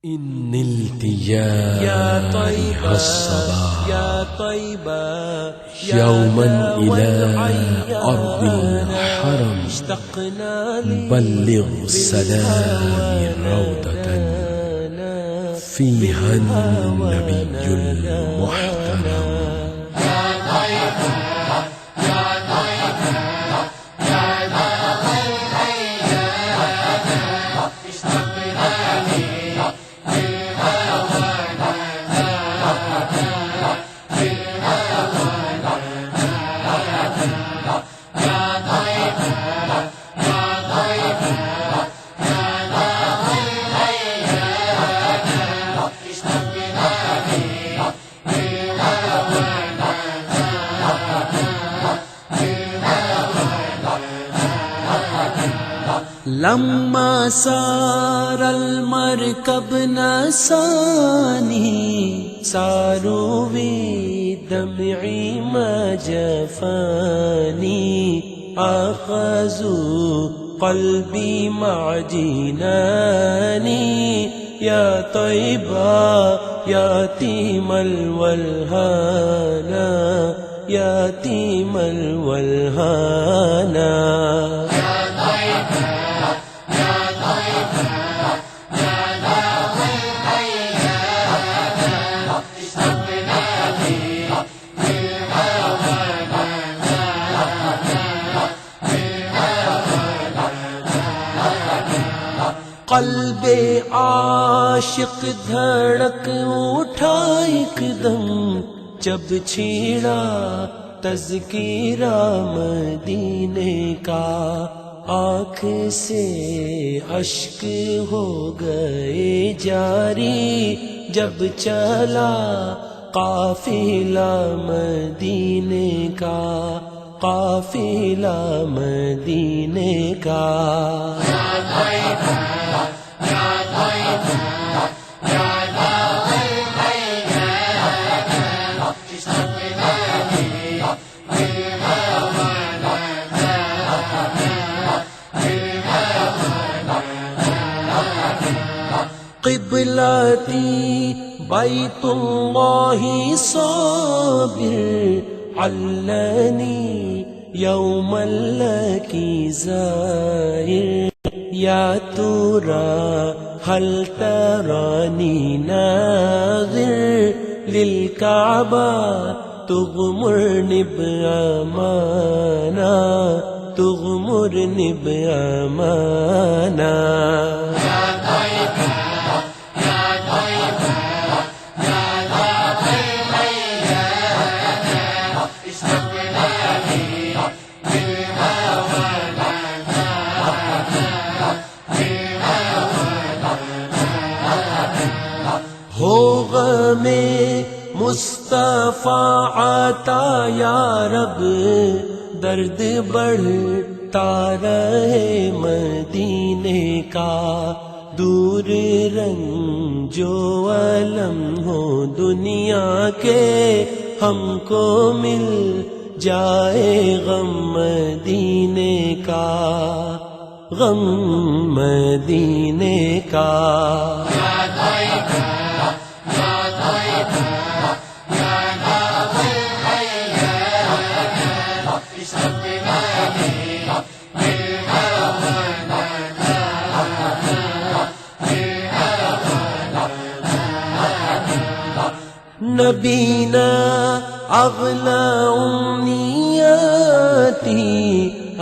إن نلت يا طيبة الصبا يا طيبة يوما إلى أرض الحرم اشتقنا بلغ سلامي روضة فيها النبي المحترم لما سار المركب نساني ساروا بدمعي ما جفاني أخذوا قلبي مع جناني يا طيبة يتيم الولهانا يتيم الولهانا قلب عاشق دھڑک اٹھا ایک دم جب چھیڑا تذکیرہ مدینے کا آنکھ سے اشک ہو گئے جاری جب چلا قافلہ مدینے کا قافلہ مدینے کا قبلتي بيت الله صابر علني يوما لك زائر يا ترى هل تراني ناظر للكعبة تغمرني بأمانة تغمرني بأمانة ہو غم مصطفیٰ عطا یا رب درد بڑھتا رہے مدینے کا دور رنج و الم ہو دنیا کے ہم کو مل جائے غم مدینے کا غم مدینے کا نبینا اغلی امنیاتی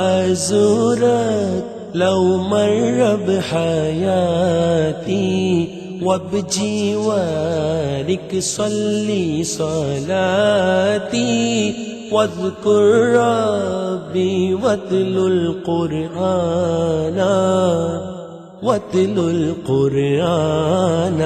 ازورک لو مر بحیاتی وبجوارك صلي صلاتي واذكر ربي واتلو القرآن واتلو القرآن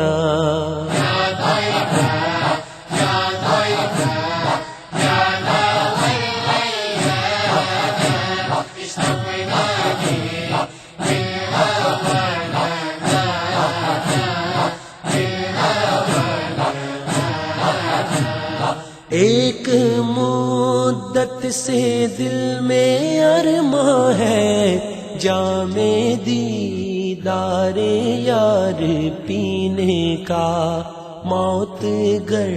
ایک مدت سے دل میں ارماں ہے جام دیدار دار یار پینے کا، موت گر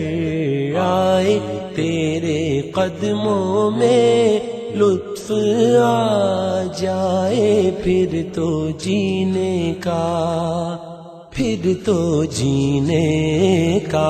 آئے تیرے قدموں میں لطف آ جائے، پھر تو جینے کا، پھر تو جینے کا۔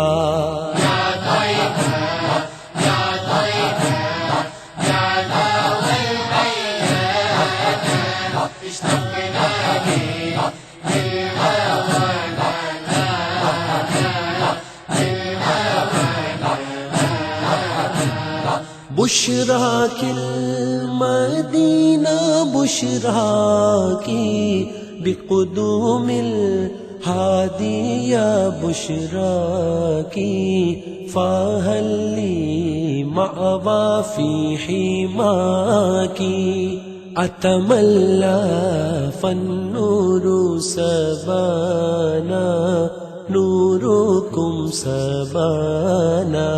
بشرا کی المدینہ بشرا کی بقدوم الہادی یا بشرا کی، فہل لی مأوی فی حماکی، اتملی فالنور سبانا نورکم سبانا۔